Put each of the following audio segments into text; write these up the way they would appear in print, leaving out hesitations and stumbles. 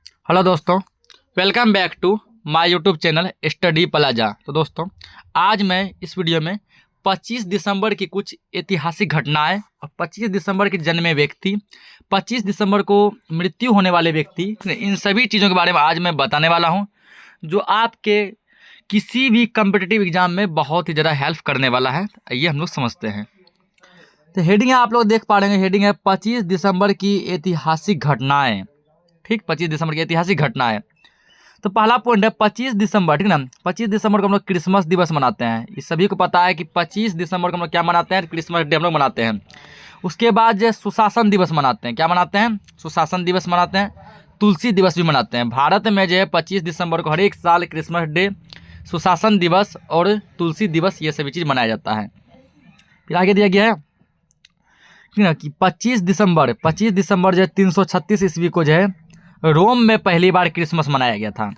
Hello दोस्तों, welcome back to my YouTube channel study plaza. तो दोस्तों, आज मैं इस वीडियो में 25 दिसंबर की कुछ ऐतिहासिक घटनाएं और 25 दिसंबर के जन्मे व्यक्ति, 25 दिसंबर को मृत्यु होने वाले व्यक्ति, इन सभी चीज़ों के बारे में आज मैं बताने वाला हूं, जो आपके किसी भी कम्पिटिटिव एग्जाम में बहुत ही ज़्यादा हेल्प करने वाला है। ये हम लोग समझते हैं। तो हेडिंग आप लोग देख पा रहे हैं, हेडिंग है 25 दिसंबर की ऐतिहासिक घटनाएं। ठीक, 25 दिसंबर की ऐतिहासिक घटना है। तो पहला पॉइंट है 25 दिसंबर, ठीक ना। 25 दिसंबर को हम लोग क्रिसमस दिवस मनाते हैं। इस सभी को पता है कि 25 दिसंबर को हम लोग क्या मनाते हैं, क्रिसमस डे हम लोग मनाते हैं। उसके बाद जो सुशासन दिवस मनाते हैं, क्या मनाते हैं, सुशासन दिवस मनाते हैं। तुलसी दिवस भी मनाते हैं। भारत में जो है 25 दिसंबर को हर एक साल क्रिसमस डे, सुशासन दिवस और तुलसी दिवस, ये सभी चीज़ मनाया जाता है। फिर आगे दिया गया है कि 25 दिसंबर जो है 336 ईस्वी को जो है रोम में पहली बार क्रिसमस मनाया गया था।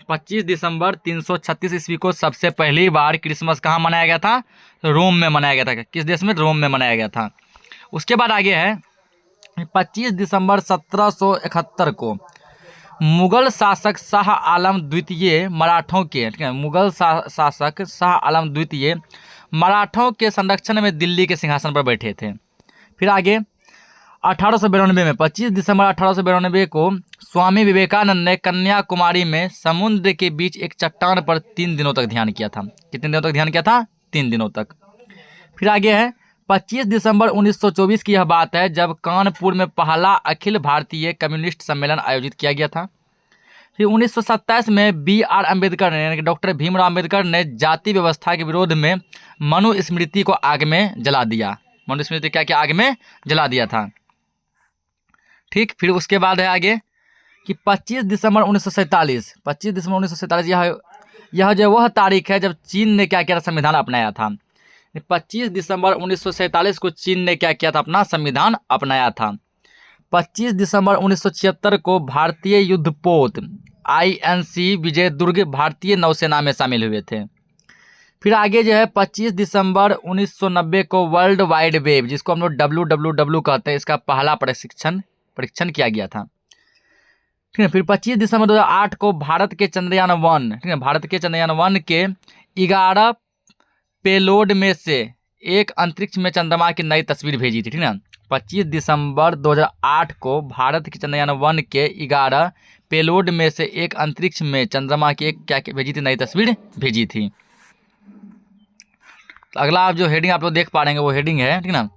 25 दिसंबर 336 ईस्वी को सबसे पहली बार क्रिसमस कहाँ मनाया गया था? रोम में मनाया गया था। किस देश में? रोम में मनाया गया था। उसके बाद आगे है 25 दिसंबर 1771 को मुगल शासक शाह आलम द्वितीय मराठों के, ठीक है, मुगल शासक शाह आलम द्वितीय मराठों के संरक्षण में दिल्ली के सिंहासन पर बैठे थे। फिर आगे 1892 में 25 दिसंबर 1892 को स्वामी विवेकानंद ने कन्याकुमारी में समुद्र के बीच एक चट्टान पर 3 दिनों तक ध्यान किया था। कितने दिनों तक ध्यान किया था? 3 दिनों तक। फिर आगे है 25 दिसंबर 1924 की यह बात है जब कानपुर में पहला अखिल भारतीय कम्युनिस्ट सम्मेलन आयोजित किया गया था। फिर 1927 में B.R. अम्बेडकर ने, यानी कि डॉक्टर भीमराव अम्बेडकर ने जाति व्यवस्था के विरोध में मनुस्मृति को आग में जला दिया। मनुस्मृति क्या आग में जला दिया था। ठीक, फिर उसके बाद है आगे कि 25 दिसंबर 1947 यह जो वह तारीख है जब चीन ने क्या किया था? संविधान अपनाया था। 25 दिसंबर 1947 को चीन ने क्या किया था? अपना संविधान अपनाया था। 25 दिसंबर 1976 को भारतीय युद्धपोत INC विजयदुर्ग भारतीय नौसेना में शामिल हुए थे। फिर आगे जो है 25 दिसंबर 1990 को वर्ल्ड वाइड वेब, जिसको हम लोग WWW कहते हैं, इसका पहला परीक्षण किया गया था। ठीक है। फिर 25 दिसंबर 2008 को भारत के चंद्रयान 1, ठीक है, भारत के चंद्रयान 1 के 11 पेलोड में से एक अंतरिक्ष में चंद्रमा की नई तस्वीर भेजी थी। ठीक है, 25 दिसंबर 2008 को भारत के चंद्रयान 1 के 11 पेलोड में से एक अंतरिक्ष में चंद्रमा की एक क्या भेजी थी? नई तस्वीर भेजी थी। तो अगला आप जो हेडिंग आप लोग देख पा रहे हैं वो हेडिंग है, ठीक ना।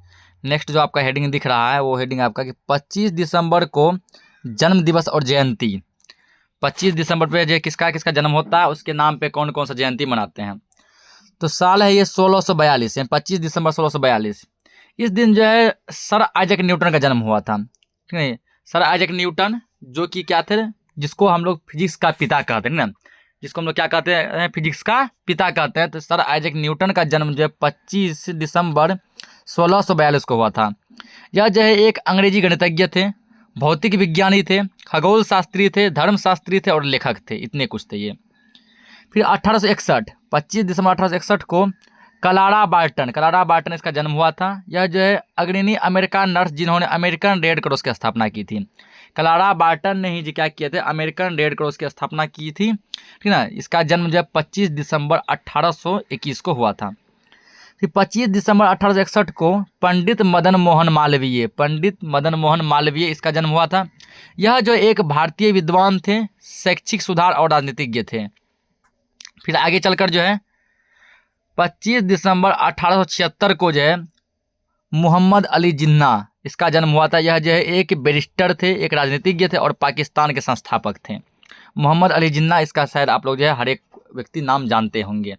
नेक्स्ट जो आपका हेडिंग दिख रहा है वो हेडिंग आपका कि 25 दिसंबर को जन्म दिवस और जयंती। 25 दिसंबर पे जो किसका किसका जन्म होता है, उसके नाम पे कौन कौन सा जयंती मनाते हैं। तो साल है ये 1642 है, 25 दिसंबर 1642। इस दिन जो है सर आइजैक न्यूटन का जन्म हुआ था। ठीक है, सर आइजैक न्यूटन जो कि क्या थे, जिसको हम लोग फिजिक्स का पिता कहते हैं ना, जिसको हम लोग क्या कहते हैं? फिजिक्स का पिता कहते हैं। तो सर आइजैक न्यूटन का जन्म जो है 25 दिसंबर 1642 को हुआ था। यह जो है एक अंग्रेजी गणितज्ञ थे, भौतिक विज्ञानी थे, खगोल शास्त्री थे, धर्मशास्त्री थे और लेखक थे। इतने कुछ थे ये। फिर 1861 25 दिसंबर 1861 को क्लारा बार्टन इसका जन्म हुआ था। यह जो है अग्रणी अमेरिकन नर्स जिन्होंने अमेरिकन रेड क्रॉस की स्थापना की थी। क्लारा बार्टन ने ही जो क्या किए थे? अमेरिकन रेड क्रॉस की स्थापना की थी। ठीक ना। इसका जन्म जो है 25 दिसंबर 1821 को हुआ था। फिर 25 दिसंबर 1861 को पंडित मदन मोहन मालवीय इसका जन्म हुआ था। यह जो एक भारतीय विद्वान थे, शैक्षिक सुधार और राजनीतिज्ञ थे। फिर आगे चलकर जो है 25 दिसंबर 1876 को जो है मोहम्मद अली जिन्ना इसका जन्म हुआ था। यह जो है एक बैरिस्टर थे, एक राजनीतिज्ञ थे और पाकिस्तान के संस्थापक थे। मोहम्मद अली जिन्ना, इसका शायद आप लोग जो है हर एक व्यक्ति नाम जानते होंगे।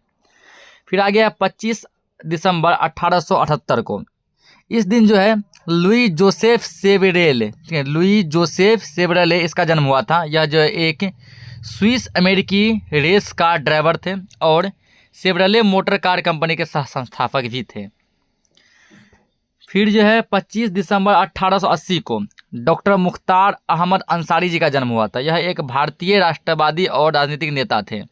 फिर आ गया 25 दिसंबर 1878 को। इस दिन जो है लुई जोसेफ सेवरेले इसका जन्म हुआ था। यह जो है एक स्विस अमेरिकी रेस कार ड्राइवर थे और सेवरेले मोटर कार कंपनी के सह संस्थापक भी थे। फिर जो है 25 दिसंबर 1880 को डॉक्टर मुख्तार अहमद अंसारी जी का जन्म हुआ था। यह एक भारतीय राष्ट्रवादी और राजनीतिक नेता थे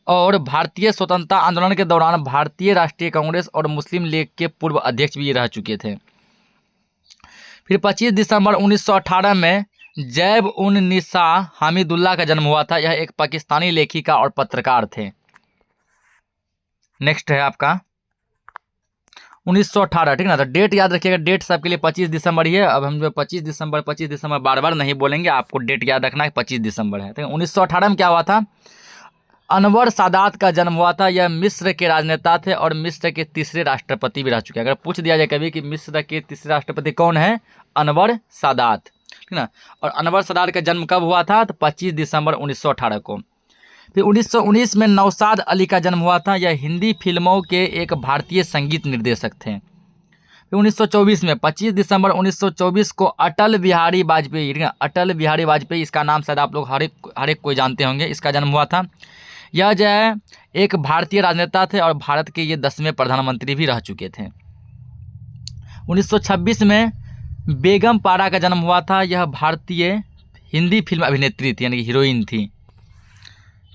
और भारतीय स्वतंत्रता आंदोलन के दौरान भारतीय राष्ट्रीय कांग्रेस और मुस्लिम लीग के पूर्व अध्यक्ष भी रह चुके थे। फिर 25 दिसंबर 1918 में जैब उन निसा हामिदुल्लाह का जन्म हुआ था। यह एक पाकिस्तानी लेखिका और पत्रकार थे। नेक्स्ट है आपका 1918, ठीक ना। तो डेट याद रखिएगा, डेट सबके लिए 25 दिसंबर ही है। अब हम जो 25 दिसंबर बार बार नहीं बोलेंगे, आपको डेट याद रखना है 25 दिसंबर है। ठीक है, 1918 में क्या हुआ था, अनवर सादात का जन्म हुआ था। यह मिस्र के राजनेता थे और मिस्र के तीसरे राष्ट्रपति भी रह चुके हैं। अगर पूछ दिया जाए कभी कि मिस्र के तीसरे राष्ट्रपति कौन है, अनवर सादात, ठीक ना। और अनवर सादात का जन्म कब हुआ था, तो 25 दिसंबर 1918 को। फिर 1919 में नौशाद अली का जन्म हुआ था। यह हिंदी फिल्मों के एक भारतीय संगीत निर्देशक थे। फिर 1924 में 25 दिसंबर 1924 को अटल बिहारी वाजपेयी, ठीक है, अटल बिहारी वाजपेयी, इसका नाम शायद आप लोग हर एक कोई जानते होंगे, इसका जन्म हुआ था। यह जो है एक भारतीय राजनेता थे और भारत के ये 10वें प्रधानमंत्री भी रह चुके थे। 1926 में बेगम पारा का जन्म हुआ था। यह भारतीय हिंदी फिल्म अभिनेत्री थी, यानी कि हीरोइन थी।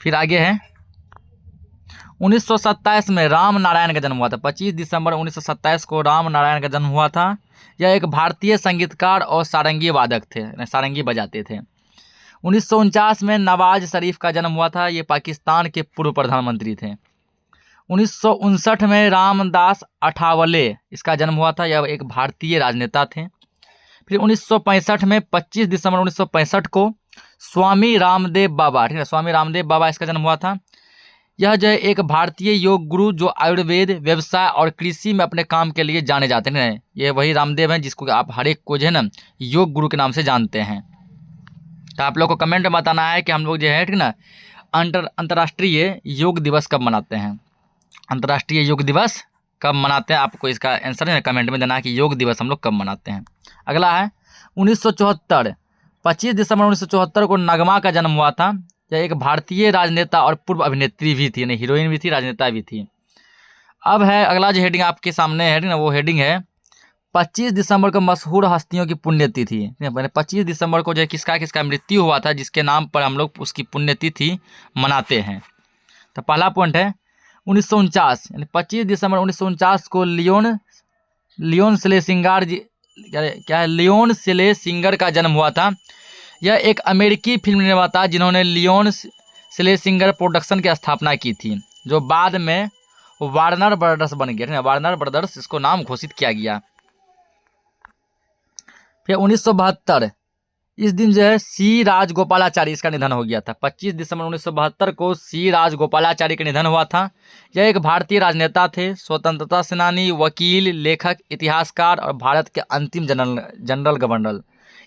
फिर आगे है 1927 में राम नारायण का जन्म हुआ था। 25 दिसंबर 1927 को राम नारायण का जन्म हुआ था। यह एक भारतीय संगीतकार और सारंगी वादक थे, सारंगी बजाते थे। 1949 में नवाज शरीफ का जन्म हुआ था। ये पाकिस्तान के पूर्व प्रधानमंत्री थे। 1959 में रामदास अठावले, इसका जन्म हुआ था। यह एक भारतीय राजनेता थे। फिर 1965 में 25 दिसंबर 1965 को स्वामी रामदेव बाबा, ठीक है, स्वामी रामदेव बाबा, इसका जन्म हुआ था। यह जो है एक भारतीय योग गुरु जो आयुर्वेद, व्यवसाय और कृषि में अपने काम के लिए जाने जाते हैं। ये वही रामदेव हैं जिसको आप हर एक को जो है ना योग गुरु के नाम से जानते हैं। तो आप लोग को कमेंट में बताना है कि हम लोग जो है, ठीक ना, अंतर्राष्ट्रीय योग दिवस कब मनाते हैं। अंतर्राष्ट्रीय योग दिवस कब मनाते हैं, आपको इसका आंसर है कमेंट में देना है कि योग दिवस हम लोग कब मनाते हैं। अगला है 1974, 25 दिसंबर 1974 को नगमा का जन्म हुआ था। यह एक भारतीय राजनेता और पूर्व अभिनेत्री भी थी, यानी हीरोइन भी थी, राजनेता भी थी। अब है अगला जो हेडिंग आपके सामने है ना, वो हेडिंग है 25 दिसंबर को मशहूर हस्तियों की पुण्यतिथि। 25 दिसंबर को जो है किसका मृत्यु हुआ था, जिसके नाम पर हम लोग उसकी पुण्यतिथि मनाते हैं। तो पहला पॉइंट है 1949, यानी 25 दिसंबर 1949 को लियोन स्लेसिंगर क्या है, लियोन स्लेसिंगर का जन्म हुआ था। यह एक अमेरिकी फिल्म निर्माता जिन्होंने लियोन स्लेसिंगर प्रोडक्शन की स्थापना की थी, जो बाद में वार्नर ब्रदर्स बन गया। वार्नर ब्रदर्स इसको नाम घोषित किया गया। फिर 1972, इस दिन जो है सी राजगोपालाचारी, इसका निधन हो गया था। 25 दिसंबर 1972 को सी राजगोपालाचारी का निधन हुआ था। यह एक भारतीय राजनेता थे, स्वतंत्रता सेनानी, वकील, लेखक, इतिहासकार और भारत के अंतिम जनरल गवर्नर।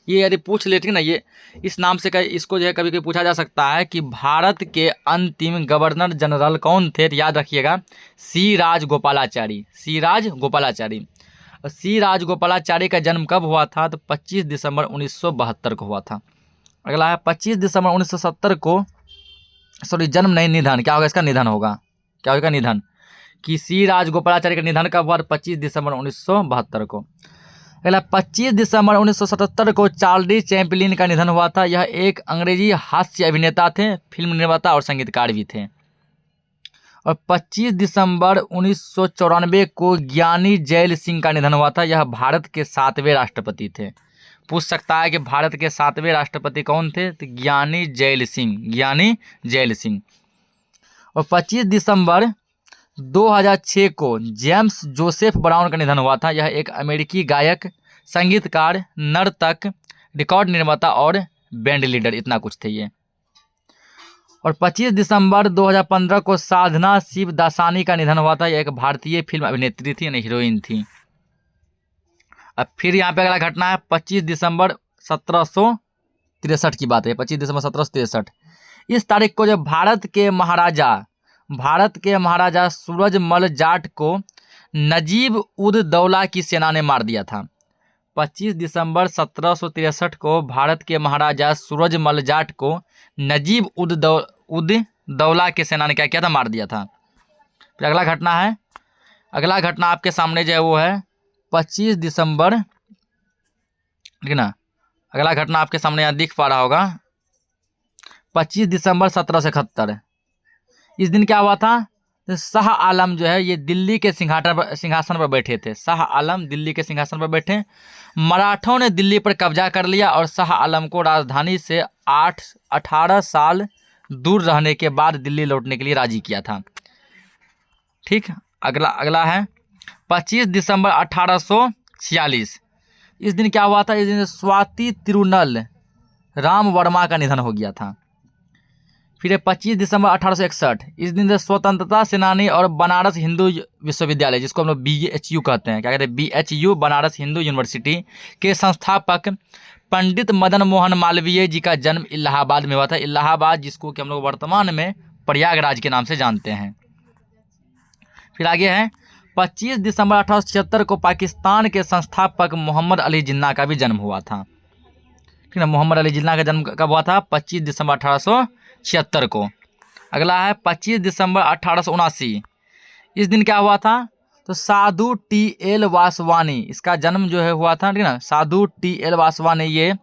ये यदि पूछ लेते ना, ये इस नाम से इसको जो है कभी कभी पूछा जा सकता है कि भारत के अंतिम गवर्नर जनरल कौन थे, तो याद रखिएगा सी राजगोपालाचारी, सी राजगोपालाचारी। और सी राजगोपालाचारी का जन्म कब हुआ था, तो 25 दिसंबर 1972 को हुआ था। अगला है 25 दिसंबर 1970 को, सॉरी जन्म नहीं, निधन, क्या होगा इसका, निधन होगा, क्या होगा, निधन, कि सी राजगोपालाचारी का निधन कब हुआ, 25 दिसंबर 1972 को। अगला 25 दिसंबर 1977 को चार्ली चैपलिन का निधन हुआ था। यह एक अंग्रेजी हास्य अभिनेता थे, फिल्म निर्माता और संगीतकार भी थे। और 25 दिसंबर 1994 को ज्ञानी जैल सिंह का निधन हुआ था। यह भारत के 7वें राष्ट्रपति थे। पूछ सकता है कि भारत के 7वें राष्ट्रपति कौन थे, तो ज्ञानी जैल सिंह, ज्ञानी जैल सिंह। और 25 दिसंबर 2006 को जेम्स जोसेफ ब्राउन का निधन हुआ था। यह एक अमेरिकी गायक, संगीतकार, नर्तक, रिकॉर्ड निर्माता और बैंड लीडर, इतना कुछ थे ये। और 25 दिसंबर 2015 को साधना शिवदासानी का निधन हुआ था। यह एक भारतीय फिल्म अभिनेत्री थी, यानी हीरोइन थी। अब फिर यहाँ पे अगला घटना है 25 दिसंबर 1763 की बात है। 25 दिसंबर 1763, इस तारीख को जब भारत के महाराजा सूरजमल जाट को नजीब उद दौला की सेना ने मार दिया था। 25 दिसंबर 1763 को भारत के महाराजा सूरजमल जाट को नजीब उद दौला के सेना ने क्या किया था, मार दिया था। फिर अगला घटना आपके सामने जो है वो है 25 दिसंबर, ठीक है ना। अगला घटना आपके सामने यहाँ दिख पा रहा होगा, 25 दिसंबर 1771। इस दिन क्या हुआ था, तो शाह आलम जो है ये दिल्ली के सिंहासन पर बैठे थे। शाह आलम दिल्ली के सिंहासन पर बैठे। मराठों ने दिल्ली पर कब्जा कर लिया और शाह आलम को राजधानी से 18 साल दूर रहने के बाद दिल्ली लौटने के लिए राजी किया था। ठीक, अगला है 25 दिसंबर 1846। इस दिन क्या हुआ था? इस दिन स्वाति तिरुनल राम वर्मा का निधन हो गया था। फिर 25 दिसंबर 1861। इस दिन स्वतंत्रता सेनानी और बनारस हिंदू विश्वविद्यालय, जिसको हम लोग BHU कहते हैं, क्या कहते हैं? BHU, बनारस हिंदू यूनिवर्सिटी के संस्थापक पंडित मदन मोहन मालवीय जी का जन्म इलाहाबाद में हुआ था। इलाहाबाद जिसको कि हम लोग वर्तमान में प्रयागराज के नाम से जानते हैं। फिर आगे है 25 दिसंबर 1876 को पाकिस्तान के संस्थापक मोहम्मद अली जिन्ना का भी जन्म हुआ था। ठीक है, मोहम्मद अली जिन्ना का जन्म कब हुआ था? 25 दिसंबर 1876 को। अगला है 25 दिसंबर 1879। इस दिन क्या हुआ था? तो साधु TL वासवानी, इसका जन्म जो है हुआ था। ठीक है ना, साधु TL वासवानी ये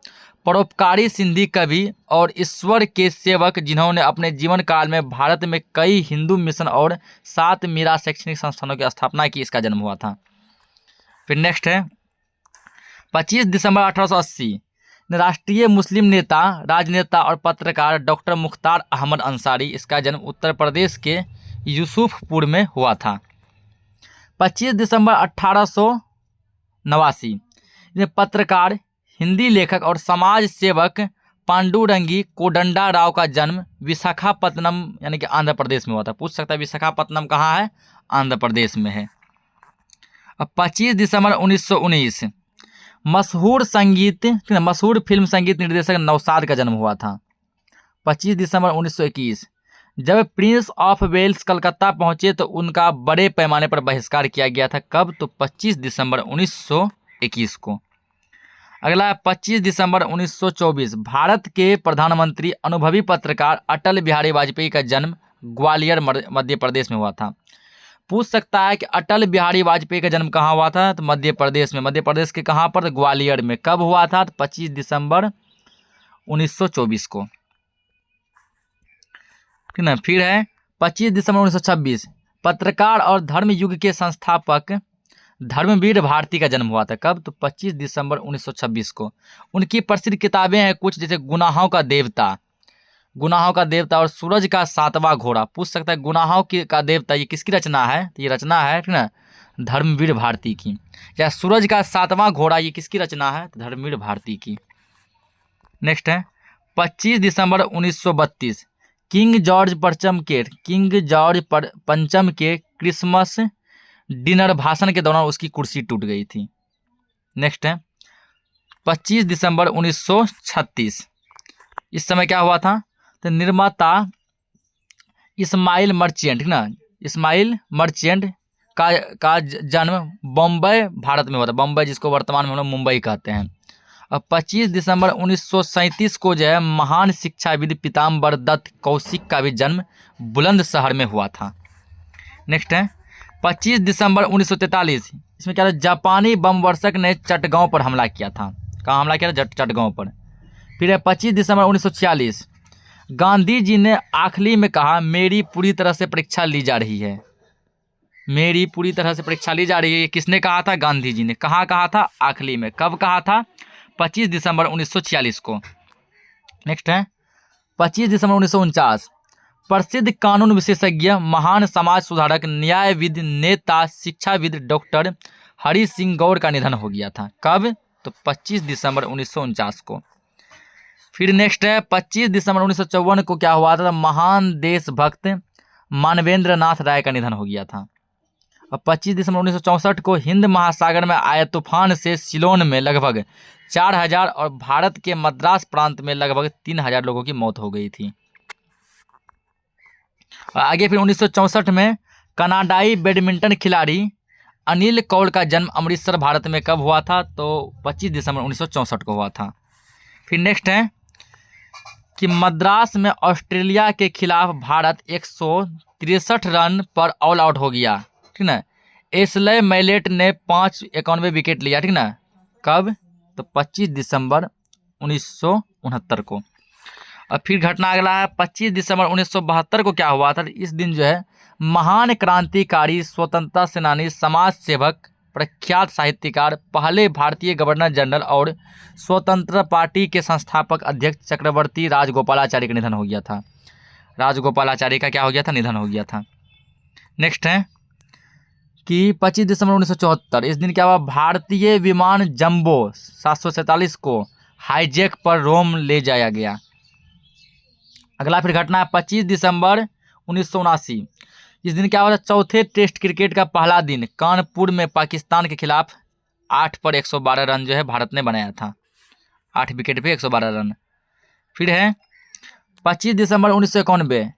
परोपकारी सिंधी कवि और ईश्वर के सेवक, जिन्होंने अपने जीवन काल में भारत में कई हिंदू मिशन और 7 मीरा शैक्षणिक संस्थानों की स्थापना की, इसका जन्म हुआ था। फिर नेक्स्ट है 25 दिसंबर 1880। राष्ट्रीय मुस्लिम नेता, राजनेता और पत्रकार डॉक्टर मुख्तार अहमद अंसारी, इसका जन्म उत्तर प्रदेश के यूसुफपुर में हुआ था। 25 दिसंबर 1889। पत्रकार, हिंदी लेखक और समाज सेवक पांडुरंगी कोदंडा राव का जन्म विशाखापत्तनम यानी कि आंध्र प्रदेश में हुआ था। पूछ सकता है विशाखापत्तनम कहाँ है? आंध्र प्रदेश में है। अब 25 दिसंबर 1919। मशहूर फिल्म संगीत निर्देशक नौशाद का जन्म हुआ था। 25 दिसंबर 1921। जब प्रिंस ऑफ वेल्स कलकत्ता पहुंचे तो उनका बड़े पैमाने पर बहिष्कार किया गया था। कब? तो 25 दिसंबर 1921 को। अगला है 25 दिसंबर 1924। भारत के प्रधानमंत्री अनुभवी पत्रकार अटल बिहारी वाजपेयी का जन्म ग्वालियर मध्य प्रदेश में हुआ था। पूछ सकता है कि अटल बिहारी वाजपेयी का जन्म कहाँ हुआ था? तो मध्य प्रदेश में। मध्य प्रदेश के कहाँ पर? ग्वालियर में। कब हुआ था? तो 25 दिसंबर 1924 को। ठीक ना। फिर है 25 दिसंबर 1926। पत्रकार और धर्म युग के संस्थापक धर्मवीर भारती का जन्म हुआ था। कब? तो 25 दिसंबर 1926 को। उनकी प्रसिद्ध किताबें हैं कुछ, जैसे गुनाहों का देवता और सूरज का 7वां घोड़ा। पूछ सकता है गुनाहों का देवता ये किसकी रचना है? तो ये रचना है, ठीक ना, धर्मवीर भारती की। या सूरज का 7वां घोड़ा ये किसकी रचना है? तो धर्मवीर भारती की। नेक्स्ट है 25 दिसंबर 1932। किंग जॉर्ज पंचम के क्रिसमस डिनर भाषण के दौरान उसकी कुर्सी टूट गई थी। नेक्स्ट है 25 दिसंबर 1936। इस समय क्या हुआ था? तो निर्माता इस्माइल मर्चेंट, ठीक ना, इस्माइल मर्चेंट का जन्म बम्बई भारत में हुआ था। बम्बई जिसको वर्तमान में हम लोग मुंबई कहते हैं। अब 25 दिसंबर 1937 को जो है महान शिक्षाविद पीताम्बर दत्त कौशिक का भी जन्म बुलंदशहर में हुआ था। नेक्स्ट है 25 दिसंबर 1943। इसमें क्या था? जापानी बम वर्षक ने चटगांव पर हमला किया था। कहाँ हमला किया था? चटगांव पर। फिर है 25 दिसंबर 1946। गांधी जी ने आखिरी में कहा, मेरी पूरी तरह से परीक्षा ली जा रही है। मेरी पूरी तरह से परीक्षा ली जा रही है, ये किसने कहा था? गांधी जी ने। कहाँ कहा था? आखिरी में। कब कहा था? 25 दिसंबर 1946 को। नेक्स्ट है 25 दिसंबर 1949। प्रसिद्ध कानून विशेषज्ञ, महान समाज सुधारक, न्यायविद, नेता, शिक्षाविद डॉक्टर हरि सिंह गौर का निधन हो गया था। कब? तो 25 दिसंबर 1949 को। फिर नेक्स्ट है 25 दिसंबर 1954 को क्या हुआ था? महान देशभक्त मानवेंद्र नाथ राय का निधन हो गया था। और 25 दिसंबर 1964 को हिंद महासागर में आए तूफान से सिलोन में लगभग 4000 और भारत के मद्रास प्रांत में लगभग 3000 लोगों की मौत हो गई थी। और आगे फिर 1964 में कनाडाई बैडमिंटन खिलाड़ी अनिल कौल का जन्म अमृतसर भारत में कब हुआ था? तो 25 दिसंबर 1964 को हुआ था। फिर नेक्स्ट है कि मद्रास में ऑस्ट्रेलिया के खिलाफ भारत 163 रन पर ऑल आउट हो गया, ठीक ना। एशले मैलेट ने 591 विकेट लिया, ठीक ना। कब? तो 25 दिसंबर 1969 को। और फिर घटना अगला है 25 दिसंबर 1972 को क्या हुआ था। इस दिन जो है महान क्रांतिकारी, स्वतंत्रता सेनानी, समाज सेवक, प्रख्यात साहित्यकार, पहले भारतीय गवर्नर जनरल और स्वतंत्र पार्टी के संस्थापक अध्यक्ष चक्रवर्ती राजगोपालाचारी का निधन हो गया था। राजगोपालाचारी का क्या हो गया था, निधन हो गया था। नेक्स्ट है कि 25 दिसंबर 1974 इस दिन क्या हुआ, भारतीय विमान जंबो 747 को हाईजैक पर रोम ले जाया गया। अगला फिर घटना है 25 दिसंबर 1979 इस दिन क्या हुआ था, चौथे टेस्ट क्रिकेट का पहला दिन कानपुर में पाकिस्तान के खिलाफ 8 पर 112 रन जो है भारत ने बनाया था, 8 विकेट पे 112 रन। फिर है 25 दिसंबर 1991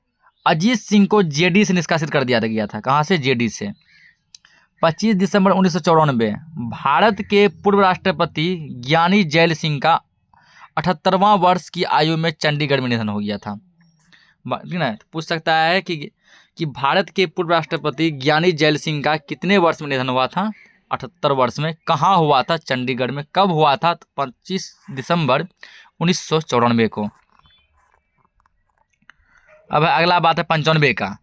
अजीत सिंह को जेडी से निष्कासित कर दिया गया था। कहाँ से, जेडी से। 25 दिसंबर 1994 भारत के पूर्व राष्ट्रपति ज्ञानी जैल सिंह का 78वां वर्ष की आयु में चंडीगढ़ में निधन हो गया था। ठीक ना, पूछ सकता है कि भारत के पूर्व राष्ट्रपति ज्ञानी जैल सिंह का कितने वर्ष में निधन हुआ था, 78 वर्ष में। कहाँ हुआ था, चंडीगढ़ में। कब हुआ था, 25 दिसंबर 1994 को। अब अगला बात है 95 का।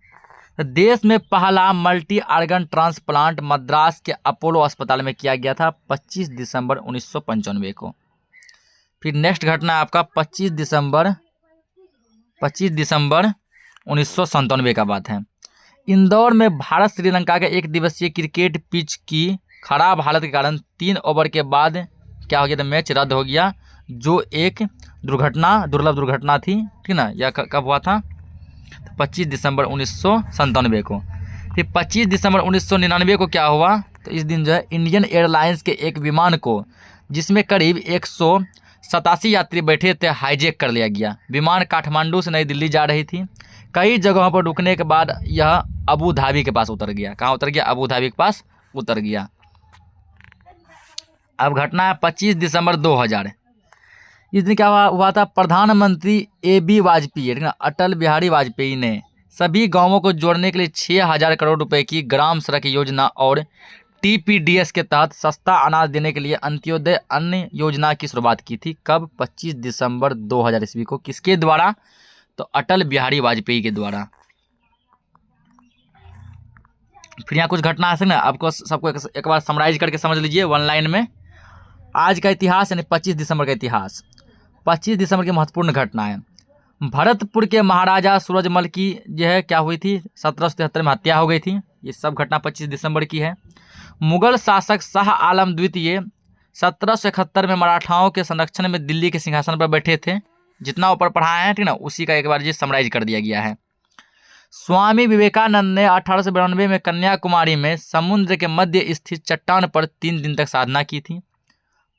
देश में पहला मल्टी आर्गन ट्रांसप्लांट मद्रास के अपोलो अस्पताल में किया गया था 25 दिसंबर 1995 को। फिर नेक्स्ट घटना है आपका 25 दिसंबर 1997 का बात है। इंदौर में भारत श्रीलंका के एक दिवसीय क्रिकेट पिच की खराब हालत के कारण 3 ओवर के बाद क्या हो गया था, मैच रद्द हो गया, जो एक दुर्लभ दुर्घटना थी। ठीक ना, यह कब हुआ था, 25 दिसंबर 1997 को। फिर 25 दिसंबर 1999 को क्या हुआ, तो इस दिन जो है इंडियन एयरलाइंस के एक विमान को जिसमें करीब 187 यात्री बैठे थे हाईजैक कर लिया गया। विमान काठमांडू से नई दिल्ली जा रही थी। कई जगहों पर रुकने के बाद यह अबू धाबी के पास उतर गया। कहाँ उतर गया, अबू धाबी के पास उतर गया। अब घटना है 25 दिसंबर 2000 इस दिन क्या हुआ था, प्रधानमंत्री AB वाजपेयी, अटल बिहारी वाजपेयी ने सभी गांवों को जोड़ने के लिए 6000 करोड़ रुपए की ग्राम सड़क योजना और TPDS के तहत सस्ता अनाज देने के लिए अंत्योदय अन्न योजना की शुरुआत की थी। कब, 25 दिसंबर 2000 ईस्वी को। किसके द्वारा, तो अटल बिहारी वाजपेयी के द्वारा। फिर यहाँ कुछ घटना है ना, आपको सबको एक बार समराइज करके समझ लीजिए वन लाइन में। आज का इतिहास यानी 25 दिसंबर का इतिहास। 25 दिसंबर की महत्वपूर्ण घटनाएं। भरतपुर के महाराजा सूरजमल की जो है क्या हुई थी, 1773 में हत्या हो गई थी। ये सब घटना 25 दिसंबर की है। मुगल शासक शाह आलम द्वितीय 1771 में मराठाओं के संरक्षण में दिल्ली के सिंहासन पर बैठे थे। जितना ऊपर पढ़ाया है ठीक ना, उसी का एक बार ये समराइज कर दिया गया है। स्वामी विवेकानंद ने 1892 में कन्याकुमारी में समुद्र के मध्य स्थित चट्टान पर 3 दिन तक साधना की थी।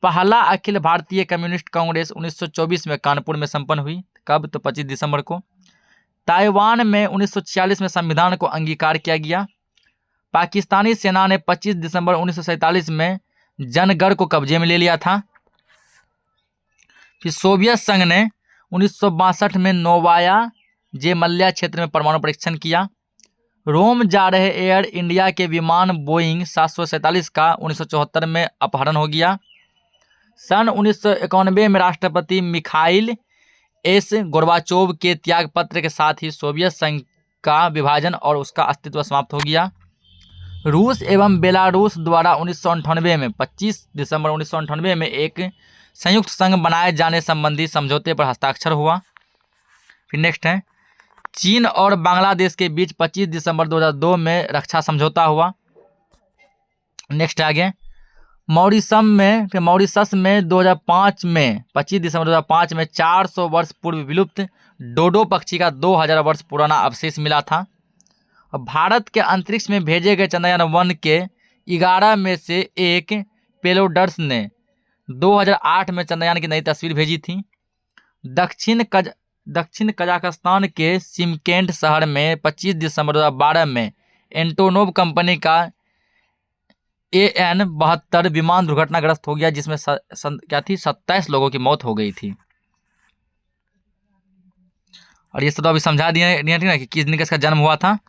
पहला अखिल भारतीय कम्युनिस्ट कांग्रेस 1924 में कानपुर में संपन्न हुई। कब, तो 25 दिसंबर को। ताइवान में 1946 में संविधान को अंगीकार किया गया। पाकिस्तानी सेना ने 25 दिसंबर 1947 में जनगढ़ को कब्जे में ले लिया था। फिर सोवियत संघ ने 1962 में नोवाया जेमल्या क्षेत्र में परमाणु परीक्षण किया। रोम जा रहे एयर इंडिया के विमान बोइंग 747 का 1974 में अपहरण हो गया। सन 1991 में राष्ट्रपति मिखाइल एस गोर्बाचोव के त्यागपत्र के साथ ही सोवियत संघ का विभाजन और उसका अस्तित्व समाप्त हो गया। रूस एवं बेलारूस द्वारा 1998 में 25 दिसंबर 1998 में एक संयुक्त संघ बनाए जाने संबंधी समझौते पर हस्ताक्षर हुआ। फिर नेक्स्ट है चीन और बांग्लादेश के बीच 25 दिसंबर 2002 में रक्षा समझौता हुआ। नेक्स्ट आगे मॉरिशस में 2005 में 25 दिसंबर 2005 में 400 वर्ष पूर्व विलुप्त डोडो पक्षी का 2000 वर्ष पुराना अवशेष मिला था। भारत के अंतरिक्ष में भेजे गए चंद्रयान 1 के 11 में से एक पेलोडर्स ने 2008 में चंद्रयान की नई तस्वीर भेजी थी। दक्षिण कजाकिस्तान के शिमकेंट शहर में 25 दिसंबर 2012 में एंटोनोव कंपनी का AN-72 विमान दुर्घटनाग्रस्त हो गया, जिसमें क्या थी 27 लोगों की मौत हो गई थी। और ये सब अभी समझा दिया ठीक ना कि किस दिन इसका जन्म हुआ था।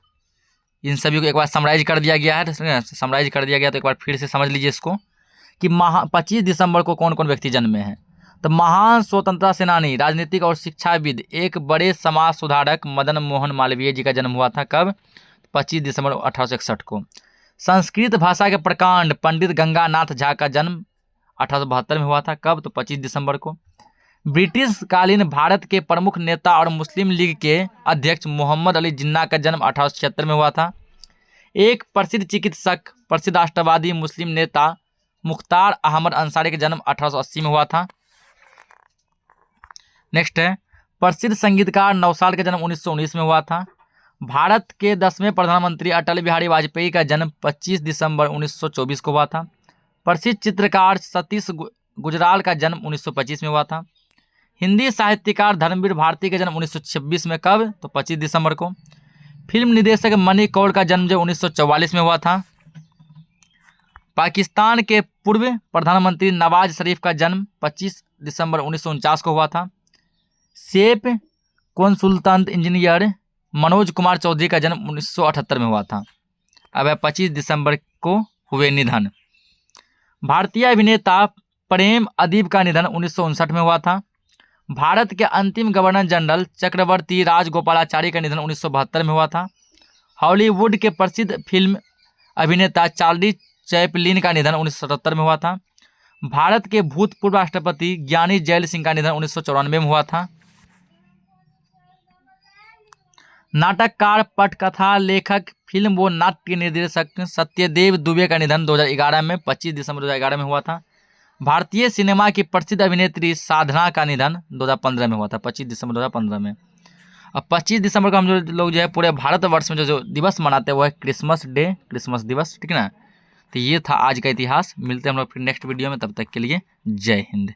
इन सभी को एक बार समराइज कर दिया गया है। समराइज कर दिया गया तो एक बार फिर से समझ लीजिए इसको कि 25 दिसंबर को कौन कौन व्यक्ति जन्मे हैं। तो महान स्वतंत्रता सेनानी, राजनीतिक और शिक्षाविद, एक बड़े समाज सुधारक मदन मोहन मालवीय जी का जन्म हुआ था कब? 25 दिसंबर 1861 को। संस्कृत भाषा के प्रकांड पंडित गंगानाथ झा का जन्म 1872 में हुआ था कब? तो 25 दिसंबर को। ब्रिटिश कालीन भारत के प्रमुख नेता और मुस्लिम लीग के अध्यक्ष मोहम्मद अली जिन्ना का जन्म 1876 में हुआ था। एक प्रसिद्ध चिकित्सक, प्रसिद्ध राष्ट्रवादी मुस्लिम नेता मुख्तार अहमद अंसारी का जन्म 1880 में हुआ था। नेक्स्ट है प्रसिद्ध संगीतकार नौशाद का जन्म 1919 में हुआ था। भारत के 10वें प्रधानमंत्री अटल बिहारी वाजपेयी का जन्म 25 दिसंबर 1924 को हुआ था। प्रसिद्ध चित्रकार सतीश गुजराल का जन्म 1925 में हुआ था। हिंदी साहित्यकार धर्मवीर भारती का जन्म 1926 में कब? तो 25 दिसंबर को। फिल्म निर्देशक मणि कौल का जन्म जो 1944 में हुआ था। पाकिस्तान के पूर्व प्रधानमंत्री नवाज शरीफ का जन्म 25 दिसंबर 1949 को हुआ था। Safe consultant engineer Manoj Kumar Chaudhary का जन्म 1978 में हुआ था। अब 25 दिसंबर को हुए निधन। भारतीय अभिनेता प्रेम अदीब का निधन 1959 में हुआ था। भारत के अंतिम गवर्नर जनरल चक्रवर्ती राजगोपालाचारी का निधन 1972 में हुआ था। हॉलीवुड के प्रसिद्ध फिल्म अभिनेता चार्ली चैपलिन का निधन 1977 में हुआ था। भारत के भूतपूर्व राष्ट्रपति ज्ञानी जैल सिंह का निधन 1994 में हुआ था। नाटककार, पटकथा लेखक, फिल्म व नाट्य निर्देशक सत्यदेव दुबे का निधन 2011 में 25 दिसंबर 2011 में हुआ था। भारतीय सिनेमा की प्रसिद्ध अभिनेत्री साधना का निधन 2015 में हुआ था, 25 दिसंबर 2015 में। अब 25 दिसंबर को हम जो लोग जो है पूरे भारतवर्ष में जो दिवस मनाते हैं वो है क्रिसमस डे, क्रिसमस दिवस, ठीक है ना। तो ये था आज का इतिहास। मिलते हैं हम लोग फिर नेक्स्ट वीडियो में, तब तक के लिए जय हिंद।